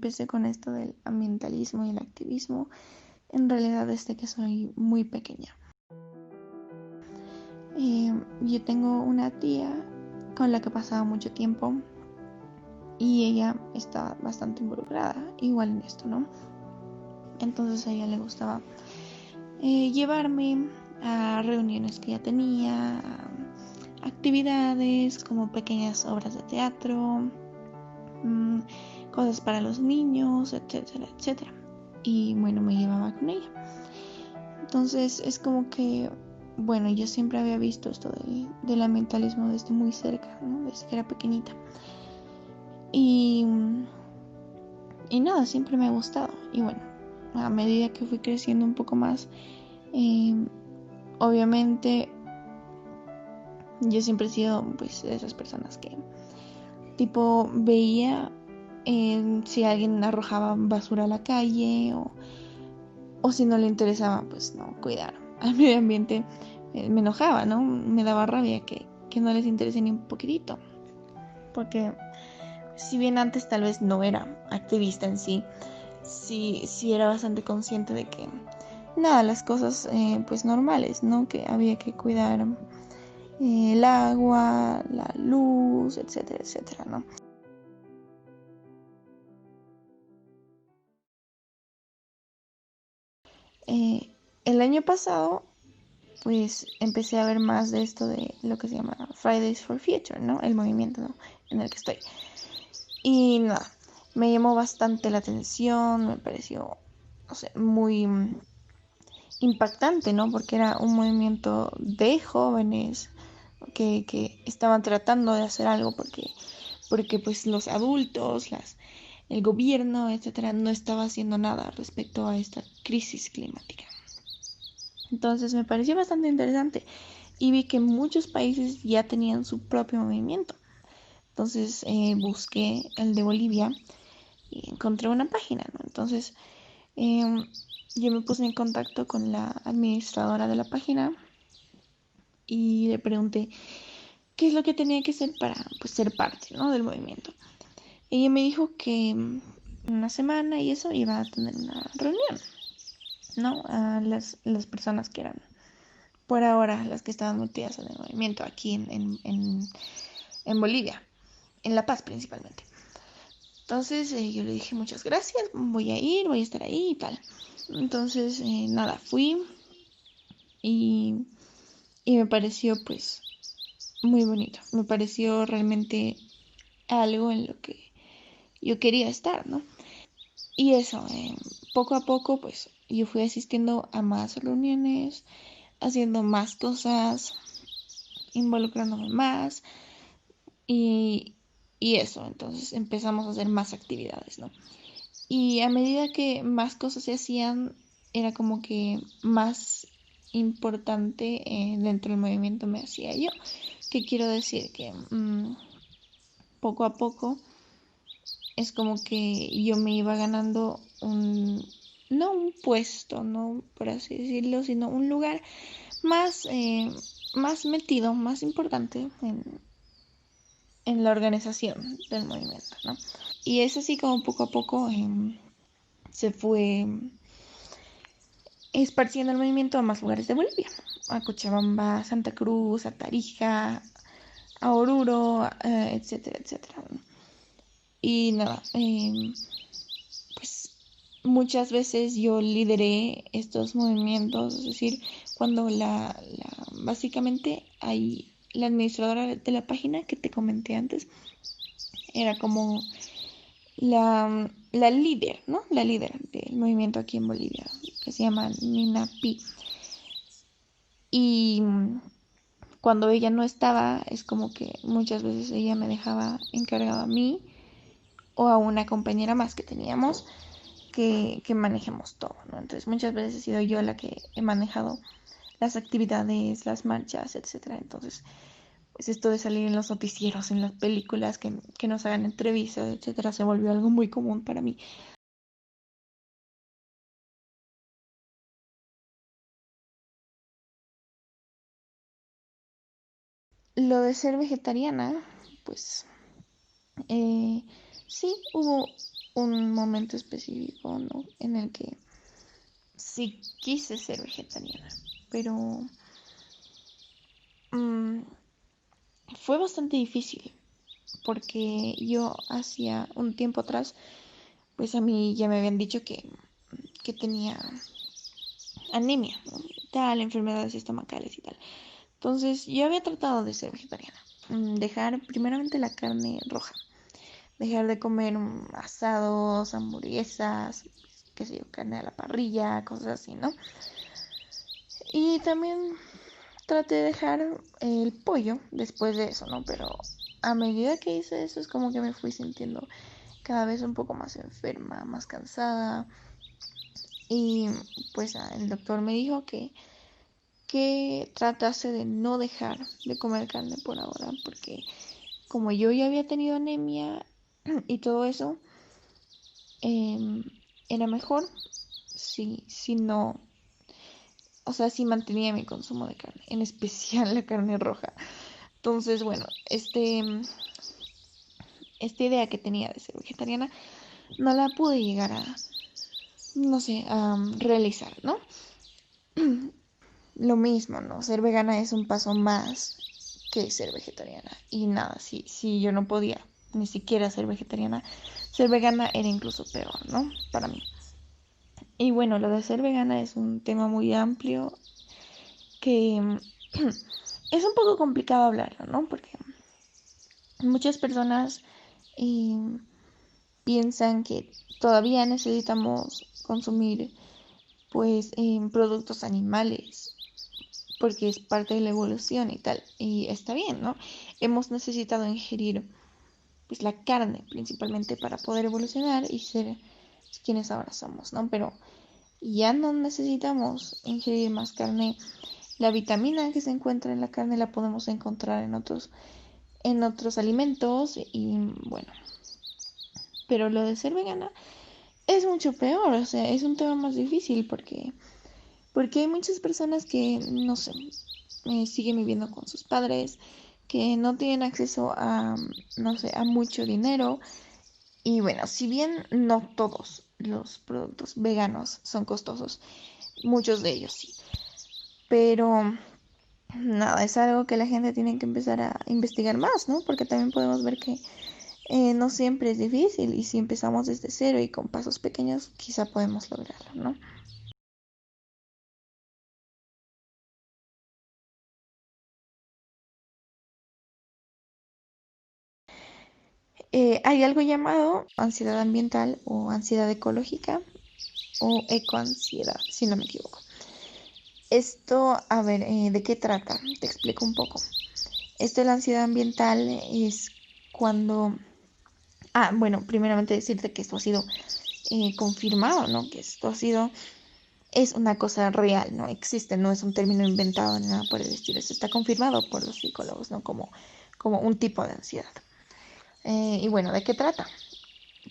empecé con esto del ambientalismo y el activismo, en realidad desde que soy muy pequeña. Yo tengo una tía con la que pasaba mucho tiempo y ella está bastante involucrada igual en esto, ¿no? Entonces a ella le gustaba llevarme a reuniones que ella tenía, a actividades como pequeñas obras de teatro, cosas para los niños, etcétera, etcétera. Y bueno, me llevaba con ella. Entonces es como que, bueno, yo siempre había visto esto del ambientalismo desde muy cerca, ¿no? Desde que era pequeñita. Y, y nada, siempre me ha gustado. Y bueno, a medida que fui creciendo un poco más, obviamente yo siempre he sido pues de esas personas que tipo veía si alguien arrojaba basura a la calle o si no le interesaba pues no cuidar al medio ambiente. Me enojaba, ¿no? Me daba rabia que no les interese ni un poquitito, porque si bien antes tal vez no era activista en sí, sí era bastante consciente de que nada, las cosas pues normales, ¿no? Que había que cuidar el agua, la luz, etcétera, etcétera, ¿no? Eh, el año pasado, pues empecé a ver más de esto de lo que se llama Fridays for Future, ¿no? El movimiento, ¿no? En el que estoy. Y nada, me llamó bastante la atención, me pareció, no sé, muy impactante, ¿no? Porque era un movimiento de jóvenes que estaban tratando de hacer algo porque pues los adultos, el gobierno, etcétera, no estaba haciendo nada respecto a esta crisis climática. Entonces me pareció bastante interesante y vi que muchos países ya tenían su propio movimiento. Entonces busqué el de Bolivia y encontré una página, ¿no? Entonces eh, yo me puse en contacto con la administradora de la página y le pregunté qué es lo que tenía que hacer para pues, ser parte, ¿no? del movimiento. Ella me dijo que en una semana y eso iba a tener una reunión, ¿no? A las personas que eran por ahora las que estaban metidas en el movimiento aquí en Bolivia, en La Paz principalmente. Entonces yo le dije muchas gracias, voy a ir, voy a estar ahí y tal. Entonces nada, fui y, y me pareció pues muy bonito, me pareció realmente algo en lo que yo quería estar, ¿no? Y eso, poco a poco pues yo fui asistiendo a más reuniones, haciendo más cosas, involucrándome más y, y eso, entonces empezamos a hacer más actividades, ¿no? Y a medida que más cosas se hacían, era como que más importante dentro del movimiento me hacía yo. ¿Qué quiero decir? Que poco a poco es como que yo me iba ganando no un puesto, no por así decirlo, sino un lugar más, más metido, más importante en la organización del movimiento, ¿no? Y es así como poco a poco se fue esparciendo el movimiento a más lugares de Bolivia, a Cochabamba, Santa Cruz, a Tarija, a Oruro, etcétera, etcétera. Y nada, pues muchas veces yo lideré estos movimientos, es decir, cuando básicamente hay la administradora de la página que te comenté antes, era como la líder, ¿no? La líder del movimiento aquí en Bolivia, que se llama Nina Pi. Y cuando ella no estaba, es como que muchas veces ella me dejaba encargado a mí o a una compañera más que teníamos que manejemos todo, ¿no? Entonces muchas veces he sido yo la que he manejado las actividades, las marchas, etcétera. Entonces, pues esto de salir en los noticieros, en las películas, que nos hagan entrevistas, etcétera, se volvió algo muy común para mí. Lo de ser vegetariana, pues eh, sí, hubo un momento específico, ¿no? En el que sí quise ser vegetariana, pero mm, fue bastante difícil porque yo hacía un tiempo atrás, pues a mí ya me habían dicho que tenía anemia, ¿no? Tal, enfermedades estomacales y tal. Entonces yo había tratado de ser vegetariana, dejar primeramente la carne roja, dejar de comer asados, hamburguesas, qué sé yo, carne a la parrilla, cosas así, ¿no? Y también traté de dejar el pollo después de eso, ¿no? Pero a medida que hice eso es como que me fui sintiendo cada vez un poco más enferma, más cansada. Y pues el doctor me dijo que tratase de no dejar de comer carne por ahora, porque como yo ya había tenido anemia y todo eso, eh, era mejor si no, o sea, si mantenía mi consumo de carne, en especial la carne roja. Entonces, bueno, esta idea que tenía de ser vegetariana no la pude llegar a, no sé, a realizar, ¿no? Lo mismo, ¿no? Ser vegana es un paso más que ser vegetariana. Y nada, si yo no podía ni siquiera ser vegetariana, ser vegana era incluso peor, ¿no? Para mí. Y bueno, lo de ser vegana es un tema muy amplio que es un poco complicado hablarlo, ¿no? Porque muchas personas eh, piensan que todavía necesitamos consumir pues productos animales porque es parte de la evolución y tal, y está bien, ¿no? Hemos necesitado ingerir pues la carne principalmente para poder evolucionar y ser quienes ahora somos, ¿no? Pero ya no necesitamos ingerir más carne. La vitamina que se encuentra en la carne la podemos encontrar en otros alimentos y bueno, pero lo de ser vegana es mucho peor, o sea, es un tema más difícil porque hay muchas personas que, no sé, siguen viviendo con sus padres, que no tienen acceso a, no sé, a mucho dinero. Y bueno, si bien no todos los productos veganos son costosos, muchos de ellos sí. Pero nada, es algo que la gente tiene que empezar a investigar más, ¿no? Porque también podemos ver que no siempre es difícil y si empezamos desde cero y con pasos pequeños, quizá podemos lograrlo, ¿no? Hay algo llamado ansiedad ambiental o ansiedad ecológica o ecoansiedad, si no me equivoco. Esto, a ver, ¿de qué trata? Te explico un poco. Esto de la ansiedad ambiental es cuando... Ah, bueno, primeramente decirte que esto ha sido confirmado, ¿no? Que esto ha sido... Es una cosa real, ¿no? Existe, no es un término inventado ni nada por el estilo. Esto está confirmado por los psicólogos, ¿no? Como un tipo de ansiedad. Y bueno, ¿de qué trata?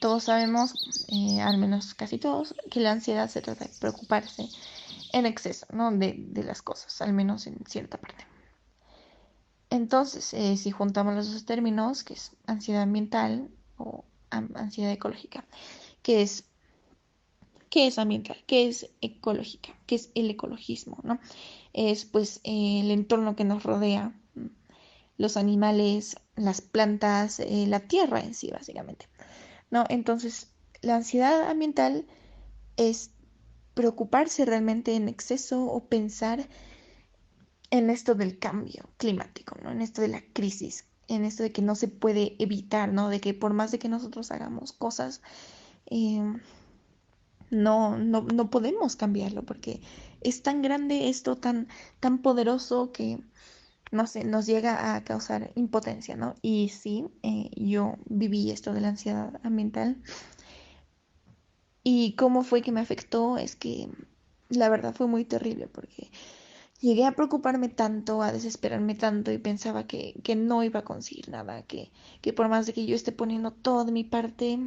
Todos sabemos, al menos casi todos, que la ansiedad se trata de preocuparse en exceso, ¿no? De las cosas, al menos en cierta parte. Entonces, si juntamos los dos términos, que es ansiedad ambiental o ansiedad ecológica, que es, ¿qué es ambiental? ¿Qué es ecológica? ¿Qué es el ecologismo? ¿No? Es pues el entorno que nos rodea, los animales, las plantas, la tierra en sí, básicamente. ¿No? Entonces, la ansiedad ambiental es preocuparse realmente en exceso o pensar en esto del cambio climático, ¿no? En esto de la crisis, en esto de que no se puede evitar, ¿no? De que por más de que nosotros hagamos cosas, eh, no podemos cambiarlo porque es tan grande esto, tan poderoso que, no sé, nos llega a causar impotencia, ¿no? Y sí, yo viví esto de la ansiedad ambiental y cómo fue que me afectó es que la verdad fue muy terrible porque llegué a preocuparme tanto, a desesperarme tanto y pensaba que no iba a conseguir nada, que por más de que yo esté poniendo todo de mi parte,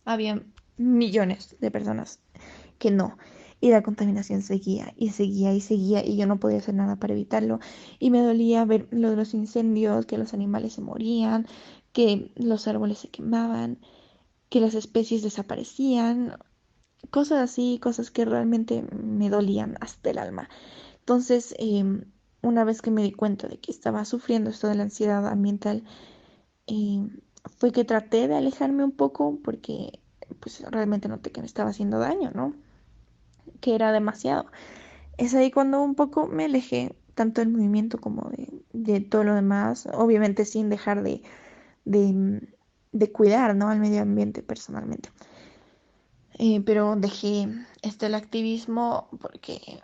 había millones de personas que no. Y la contaminación seguía y seguía y seguía y yo no podía hacer nada para evitarlo. Y me dolía ver lo de los incendios, que los animales se morían, que los árboles se quemaban. que las especies desaparecían, cosas así, cosas que realmente me dolían hasta el alma. Entonces, una vez que me di cuenta de que estaba sufriendo esto de la ansiedad ambiental, eh, fue que traté de alejarme un poco porque pues realmente noté que me estaba haciendo daño, ¿no? Que era demasiado. Es ahí cuando un poco me alejé tanto del movimiento como de todo lo demás, obviamente sin dejar de, de cuidar, ¿no? Al medio ambiente personalmente. Pero dejé el activismo porque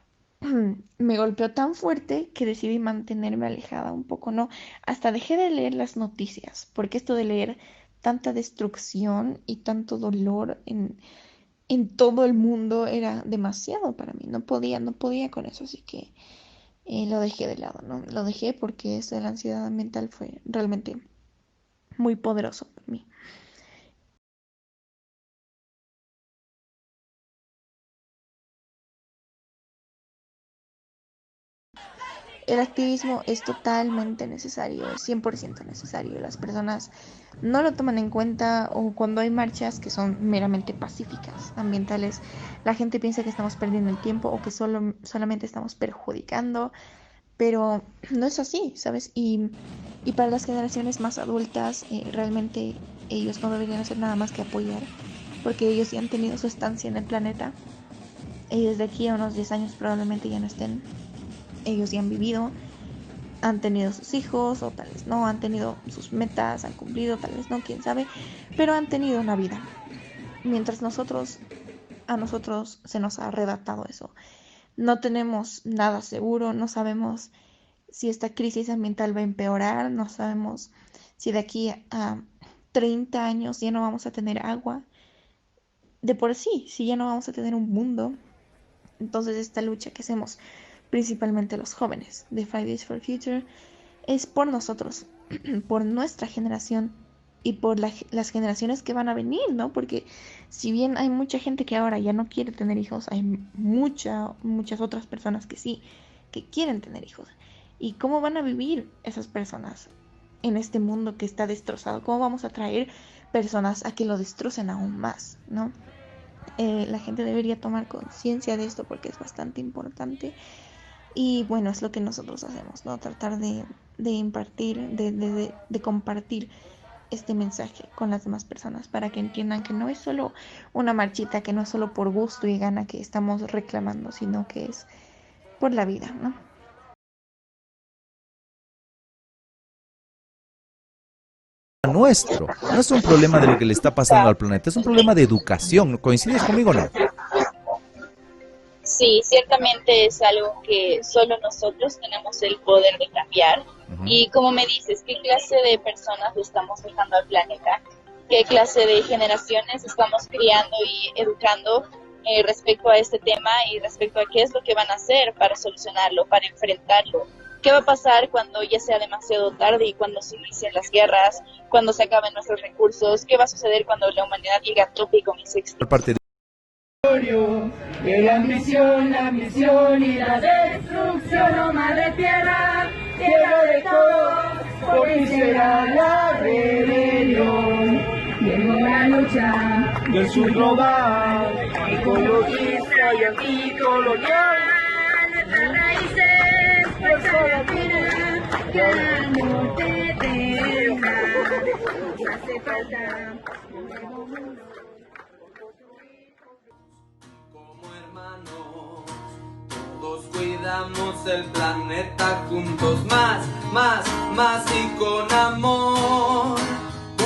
me golpeó tan fuerte que decidí mantenerme alejada un poco, ¿no? Hasta dejé de leer las noticias, porque esto de leer tanta destrucción y tanto dolor en todo el mundo era demasiado para mí. No podía con eso, así que lo dejé de lado, ¿no? Lo dejé porque esto de la ansiedad mental fue realmente muy poderoso para mí. El activismo es totalmente necesario, es 100% necesario. Las personas no lo toman en cuenta o cuando hay marchas que son meramente pacíficas, ambientales, la gente piensa que estamos perdiendo el tiempo o que solamente estamos perjudicando, pero no es así, ¿sabes? Y para las generaciones más adultas, realmente ellos no deberían hacer nada más que apoyar, porque ellos ya han tenido su estancia en el planeta y desde aquí a unos 10 años probablemente ya no estén. Ellos ya han vivido, han tenido sus hijos o tal vez no, han tenido sus metas, han cumplido, tal vez no, quién sabe, pero han tenido una vida. Mientras a nosotros se nos ha arrebatado eso. No tenemos nada seguro, no sabemos si esta crisis ambiental va a empeorar, no sabemos si de aquí a 30 años ya no vamos a tener agua. De por sí, si ya no vamos a tener un mundo, entonces esta lucha que hacemos principalmente los jóvenes de Fridays for Future es por nosotros, por nuestra generación y por las generaciones que van a venir, ¿no? Porque si bien hay mucha gente que ahora ya no quiere tener hijos, hay muchas otras personas que sí, que quieren tener hijos. ¿Y cómo van a vivir esas personas en este mundo que está destrozado? ¿Cómo vamos a traer personas a que lo destrocen aún más, ¿no? La gente debería tomar conciencia de esto porque es bastante importante. Y bueno, es lo que nosotros hacemos, ¿no? Tratar de impartir, de compartir este mensaje con las demás personas para que entiendan que no es solo una marchita, que no es solo por gusto y gana que estamos reclamando, sino que es por la vida, ¿no? Nuestro. No es un problema de lo que le está pasando al planeta, es un problema de educación. ¿Coincides conmigo o no? Sí, ciertamente es algo que solo nosotros tenemos el poder de cambiar. Y como me dices, ¿qué clase de personas le estamos dejando al planeta? ¿Qué clase de generaciones estamos criando y educando respecto a este tema y respecto a qué es lo que van a hacer para solucionarlo, para enfrentarlo? ¿Qué va a pasar cuando ya sea demasiado tarde y cuando se inicien las guerras, cuando se acaben nuestros recursos? ¿Qué va a suceder cuando la humanidad llegue a tope y comience a Por extinguir? parte de De la ambición y la destrucción, oh madre tierra, tierra de todos, porque será la rebelión. Llegó la lucha del sur global, ecologista y anticolonial. Nuestras raíces, fuerza latina, que no te deja. Nos hace falta un nuevo mundo. Todos cuidamos el planeta juntos, más y con amor.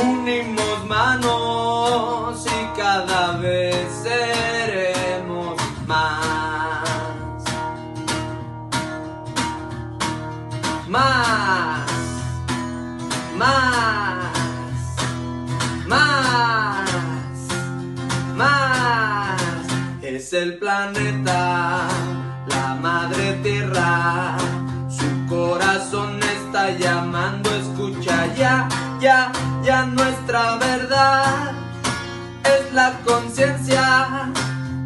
Unimos manos y cada vez seremos más. Más. Es el planeta, la madre tierra, su corazón está llamando, escucha ya nuestra verdad es la conciencia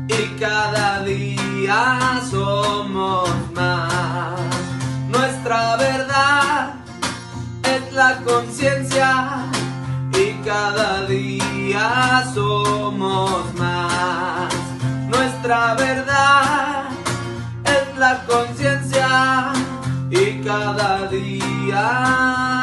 y cada día somos más. Nuestra verdad es la conciencia y cada día somos única verdad es la conciencia y cada día